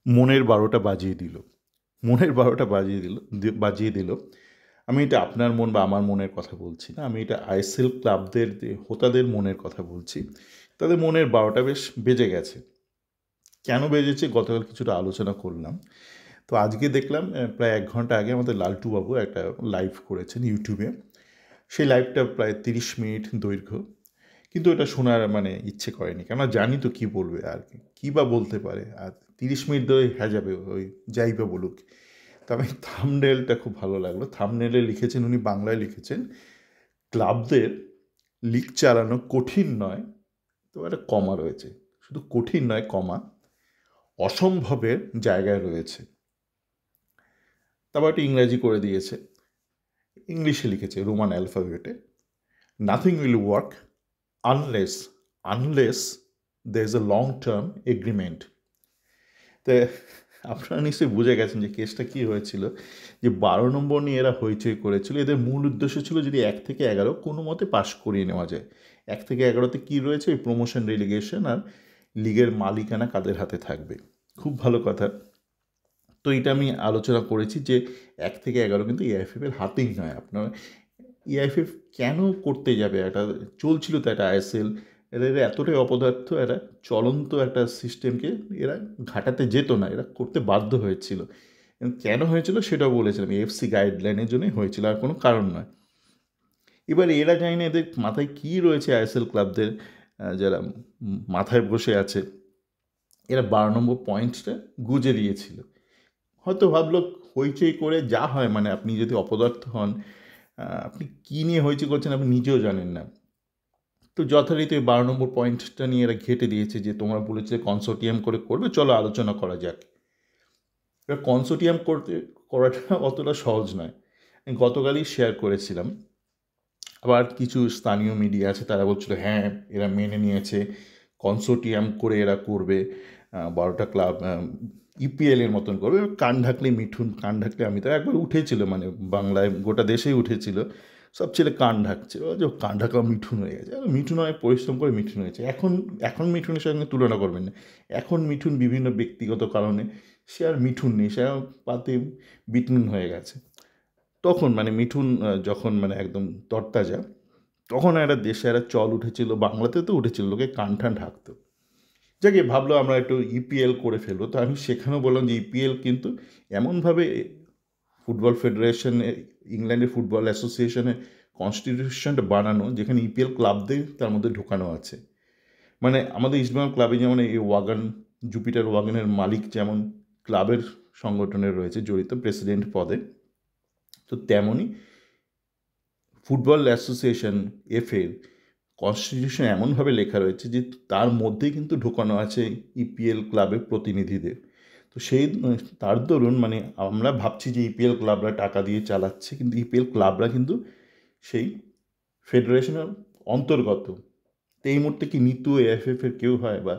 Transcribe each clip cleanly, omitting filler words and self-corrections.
মনের ১২টা বাজিয়ে দিল। মনের ১২টা বাজিয়ে দিল। আমি এটা আপনার মন বা আমার মনের কথা বলছি না। আমি এটা আইএসএল ক্লাবদের যে হোতাদের মনের কথা বলছি। তাদের মনের ১২টা বেশ বেজে গেছে। কেন বেজেছে গতকাল কিছুটা আলোচনা করলাম। তো আজকে দেখলাম প্রায় ১ ঘন্টা আগে আমাদের লালটু বাবু একটা লাইভ করেছেন ইউটিউবে। সেই লাইভটা প্রায় ৩০ মিনিট দৈর্ঘ্য। কিন্তু এটা শোনার মানে ইচ্ছে করেনি। কেননা জানি তো কী বলবে আর কী বা বলতে পারে। আর ৩০ মিনিট ধরে হ্যাজাবে ওই যাই বা বলুক। তো আমি থাম্বনেলটা খুব ভালো লাগলো। থাম্বনেলে লিখেছেন, উনি বাংলায় লিখেছেন, ক্লাবদের লিগ চালানো কঠিন নয়, তো একটা কমা রয়েছে। শুধু কঠিন নয়, কমা অসম্ভবের জায়গায় রয়েছে। তারপর একটা ইংরাজি করে দিয়েছে, ইংলিশে লিখেছে রোমান অ্যালফাবেটে, nothing will work unless unless there is a long term agreement. তো আপনারা নিশ্চয়ই বুঝে গেছেন যে কেসটা কী হয়েছিল, যে ১২ নম্বর নিয়ে এরা হইচই করেছিল। এদের মূল উদ্দেশ্য ছিল যদি ১ থেকে ১১ কোনো মতে পাশ করিয়ে নেওয়া যায়। ১ থেকে ১১তে কী রয়েছে, ওই প্রমোশন, রেলিগেশন আর লিগের মালিকানা কাদের হাতে থাকবে। খুব ভালো কথা। তো এটা আমি আলোচনা করেছি যে ১ থেকে ১১ কিন্তু এআইএফএফের হাতেই নয়। আপনার এআইএফএফ কেন করতে যাবে? একটা চলছিল তো একটা আইএসএল, এদের এতটাই অপদার্থ, এরা চলন্ত একটা সিস্টেমকে এরা ঘাটাতে যেত না, এরা করতে বাধ্য হয়েছিল। এবং কেন হয়েছিল সেটাও বলেছিলাম, এএফসি গাইডলাইনের জন্যই হয়েছিল, আর কোনো কারণ নয়। এবার এরা জানি না এদের মাথায় কী রয়েছে, আইএসএল ক্লাবদের যারা মাথায় বসে আছে, এরা ১২ নম্বর পয়েন্টটা গুজে দিয়েছিল। হয়তো ভাবলো হইচই করে যা হয়, মানে আপনি যদি অপদার্থ হন, আপনি কী নিয়ে হইচই করছেন আপনি নিজেও জানেন না। তো যথারীতি ১২ নম্বর পয়েন্টটা নিয়ে এরা ঘেঁটে দিয়েছে যে তোমরা বলেছিলে কনসোর্টিয়াম করে করবে, চলো আলোচনা করা যাক। এবার কনসোর্টিয়াম করাটা অতটা সহজ নয়। আমি গতকালই শেয়ার করেছিলাম। আবার কিছু স্থানীয় মিডিয়া আছে, তারা বলছিল হ্যাঁ এরা মেনে নিয়েছে, কনসোর্টিয়াম করে এরা করবে, ১২টা ক্লাব ইপিএলের মতন করবে। কান ঢাকলে মিঠুন, কান ঢাকলে আমি তো একবার উঠেছিল, মানে বাংলায় গোটা দেশেই উঠেছিল, সব ছেলে কান ঢাকছে, ও যে কান ঢাকা মিঠুন হয়ে গেছে। মিঠুন হয় পরিশ্রম করে মিঠুন হয়েছে। এখন এখন মিঠুনের সঙ্গে তুলনা করবেন না। এখন মিঠুন বিভিন্ন ব্যক্তিগত কারণে সে আর মিঠুন নেই, সে পাতে বিটনুন হয়ে গেছে। তখন মানে মিঠুন যখন মানে একদম তরতাজা, তখন একটা দেশে একটা চল উঠেছিল, বাংলাতে তো উঠেছিল, লোকে কান ঠান ঢাকতো। যাকে ভাবলো আমরা একটু ইপিএল করে ফেলবো। তো আমি সেখানেও বললাম যে ইপিএল কিন্তু এমনভাবে ফুটবল ফেডারেশনে, ইংল্যান্ডের ফুটবল অ্যাসোসিয়েশনের কনস্টিটিউশনটা বানানো যেখানে ইপিএল ক্লাবদের তার মধ্যে ঢোকানো আছে। মানে আমাদের ইস্টবেঙ্গল ক্লাবে যেমন এই ওয়াগন, জুপিটার ওয়াগনের মালিক যেমন ক্লাবের সংগঠনের রয়েছে জড়িত প্রেসিডেন্ট পদে, তো তেমনই ফুটবল অ্যাসোসিয়েশন এফের কনস্টিটিউশন এমনভাবে লেখা রয়েছে যে তার মধ্যেই কিন্তু ঢোকানো আছে ইপিএল ক্লাবের প্রতিনিধিদের। তো সেই তার দরুন মানে আমরা ভাবছি যে ইপিএল ক্লাবরা টাকা দিয়ে চালাচ্ছে, কিন্তু ইপিএল ক্লাবরা কিন্তু সেই ফেডারেশনের অন্তর্গত। তো এই মুহূর্তে কি নিতু এএফএফের কেউ হয়, বা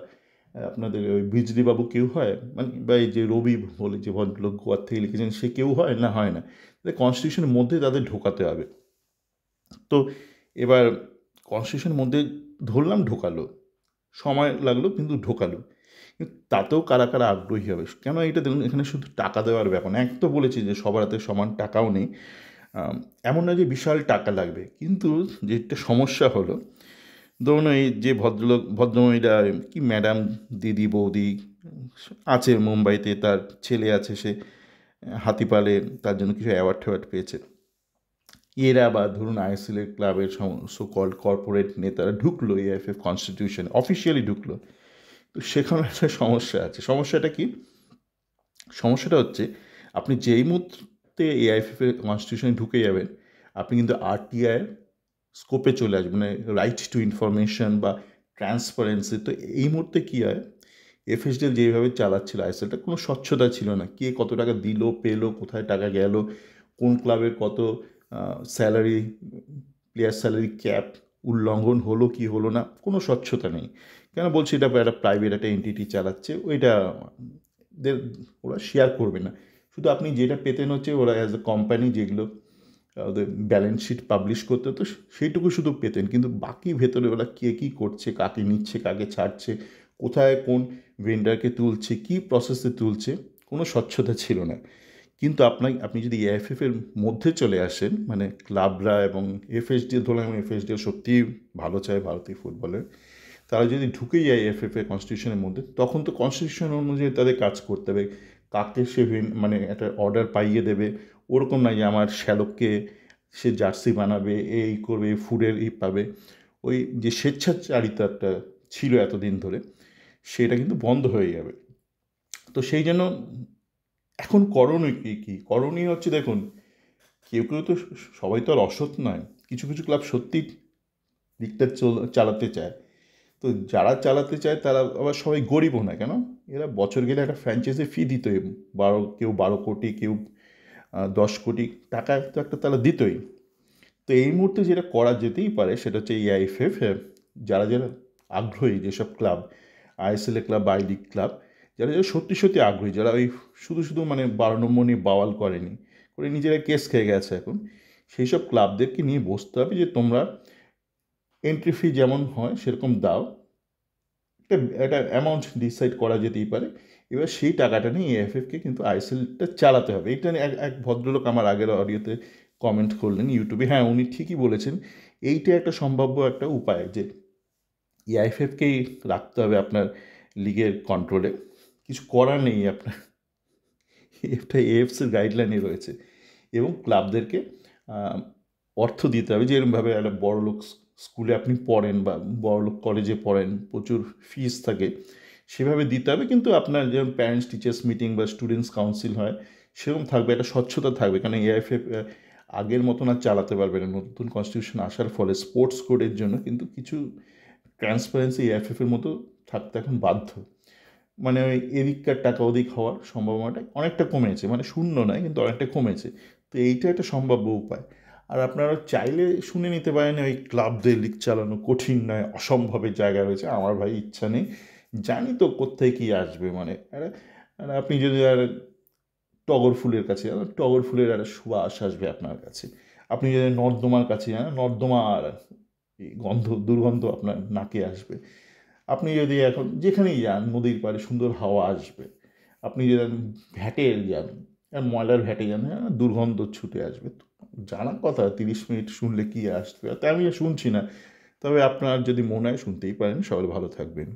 আপনাদের ওই বিজলিবাবু কেউ হয়, মানে বা এই যে রবি বলে যে ভদ্রলোক গোয়ার থেকে লিখেছেন সে কেউ হয় না, হয় না। কনস্টিটিউশনের মধ্যে তাদের ঢোকাতে হবে। তো এবার কনস্টিটিউশনের মধ্যে ধরলাম ঢোকালো, সময় লাগলো কিন্তু ঢোকালো। কিন্তু তাতেও কারা কারা আগ্রহী হবে? কেন এটা দেখুন, এখানে শুধু টাকা দেওয়ার ব্যাপার না। এক তো বলেছি যে সবার হাতে সমান টাকাও নেই, এমন না যে বিশাল টাকা লাগবে। কিন্তু যেটা সমস্যা হলো, ধরুন এই যে ভদ্রমহিলা, কি ম্যাডাম, দিদি, বৌদি আছে মুম্বাইতে, তার ছেলে আছে, সে হাতিপালে তার জন্য কিছু অ্যাওয়ার্ড ট্যাওয়ার্ড পেয়েছে। এরা বা ধরুন আইএসএলের ক্লাবের সো কল্ড কর্পোরেট নেতারা ঢুকলো এআইএফএফ কনস্টিটিউশন, অফিসিয়ালি ঢুকলো। তো সেখানে একটা সমস্যা আছে। সমস্যাটা কি? সমস্যাটা হচ্ছে আপনি যেই মুহূর্তে এআইএফএফের কনস্টিটিউশনে ঢুকে যাবেন, আপনি কিন্তু আরটিআইয়ের স্কোপে চলে আসবেন, মানে রাইট টু ইনফরমেশন বা ট্রান্সপারেন্সি। তো এই মুহূর্তে কী হয়, এফএসডিএল যেভাবে চালাচ্ছিল আইএসএলটা, কোনো স্বচ্ছতা ছিল না। কে কত টাকা দিল, পেলো, কোথায় টাকা গেল, কোন ক্লাবের কত স্যালারি, প্লেয়ার স্যালারি ক্যাপ উল্লঙ্ঘন হলো কি হলো না, কোনো স্বচ্ছতা নেই। কেন বলছি? এটা একটা প্রাইভেট একটা এন্টিটি চালাচ্ছে, ওইটা ওরা শেয়ার করবে না। শুধু আপনি যেটা পেতেন হচ্ছে ওরা অ্যাজ এ কোম্পানি যেগুলো ওদের ব্যালেন্স শিট পাবলিশ করতে হতো সেইটুকু শুধু পেতেন, কিন্তু বাকি ভেতরে ওরা কে কী করছে, কাকে নিচ্ছে, কাকে ছাড়ছে, কোথায় কোন ভেন্ডারকে তুলছে, কী প্রসেসে তুলছে, কোনো স্বচ্ছতা ছিল না। কিন্তু আপনি যদি এআইএফএফের মধ্যে চলে আসেন, মানে ক্লাবরা এবং এফএসডি, ধরলাম এফএসডি সত্যিই ভালো চায় ভারতীয় ফুটবলের, তারা যদি ঢুকে যায় এফএফএ কনস্টিটিউশনের মধ্যে, তখন তো কনস্টিটিউশন অনুযায়ী তাদের কাজ করতে হবে। কাকে সে মানে একটা অর্ডার পাইয়ে দেবে ওরকম না যে আমার শ্যালককে সে জার্সি বানাবে, এই করবে, ফুডের পাবে। ওই যে স্বেচ্ছাচারিতাটা ছিল এতদিন ধরে, সেটা কিন্তু বন্ধ হয়ে যাবে। তো সেই জন্য এখন করণীয় কী করণীয় হচ্ছে, দেখুন, কেউ কেউ তো, সবাই তো আর অসৎ নয়, কিছু কিছু ক্লাব সত্যি দিকটা চালাতে চায়। তো যারা চালাতে চায় তারা আবার সবাই গরিবও না, কেন, এরা বছর গেলে একটা ফ্র্যাঞ্চাইজি ফি দিতই, কেউ 12 কোটি, কেউ 10 কোটি টাকা তো একটা তারা দিতই। তো এই মুহূর্তে যেটা করা যেতেই পারে সেটা হচ্ছে এআইএফএফ, যারা যারা আগ্রহী, যেসব club, ISL club, I league club, যারা যারা সত্যি সত্যি আগ্রহী, যারা ওই শুধু শুধু মানে 12 নম্বর নিয়ে বাওয়াল করেনি, করে নিজেরা কেস খেয়ে গেছে এখন, সেই সব ক্লাবদেরকে নিয়ে বসতে হবে যে তোমরা এন্ট্রি ফি যেমন হয় সেরকম দাও, একটা একটা অ্যামাউন্ট ডিসাইড করা যেতেই পারে। এবার সেই টাকাটা নিয়ে এএফএফকে কিন্তু আইএসএলটা চালাতে হবে। এটা নিয়ে এক ভদ্রলোক আমার আগের অডিওতে কমেন্ট করলেন ইউটিউবে, হ্যাঁ উনি ঠিকই বলেছেন। এইটা একটা সম্ভাব্য একটা উপায় যে এআইএফএফকেই রাখতে হবে আপনার লিগের কন্ট্রোলে। কিছু করার নেই, আপনার এটা এএফসির গাইডলাইনে রয়েছে। এবং ক্লাবদেরকে অর্থ দিতে হবে, যে এরকমভাবে একটা বড়লোক স্কুলে আপনি পড়েন বা বড়লোক কলেজে পড়েন, প্রচুর ফিস থাকে, সেভাবে দিতে হবে। কিন্তু আপনার যেমন প্যারেন্টস টিচার্স মিটিং বা স্টুডেন্টস কাউন্সিল হয়, সেরকম থাকবে, একটা স্বচ্ছতা থাকবে। কারণ এআইএফএফ আগের মতন আর চালাতে পারবে না, নতুন কনস্টিটিউশন আসার ফলে স্পোর্টস কোডের জন্য কিন্তু কিছু ট্রান্সপারেন্সি এআইএফএফের মতো থাকতে এখন বাধ্য। মানে ওই এদিককার টাকা ওদিক হওয়ার সম্ভাবনাটা অনেকটা কমেছে, মানে শূন্য নয় কিন্তু অনেকটা কমেছে। তো এইটা একটা সম্ভাব্য উপায়। আর আপনারা চাইলে শুনে নিতে পারেন, ওই ক্লাবদের লিগ চালানো কঠিন নয়, অসম্ভবের জায়গা রয়েছে। আমার ভাই ইচ্ছা নেই, জানি তো কোথায় কী আসবে, মানে আপনি যদি আর টগর ফুলের কাছে যান, টগর ফুলের একটা সুবাস আসবে আপনার কাছে। আপনি যদি নর্দমার কাছে যান, নর্দমা আর দুর্গন্ধ আপনার নাকে আসবে। আপনি যদি এখন যেখানেই যান, নদীর পাড়ে সুন্দর হাওয়া আসবে। আপনি যদি ভ্যাটে যান, ময়লার ভ্যাটে যান, হ্যাঁ দুর্গন্ধ ছুটে আসবে। জানার কথা, 30 মিনিট শুনলে কী আসবে, তাই আমি শুনছি না। তবে আপনার যদি মনে হয় শুনতেই পারেন। সবাই ভালো থাকবেন।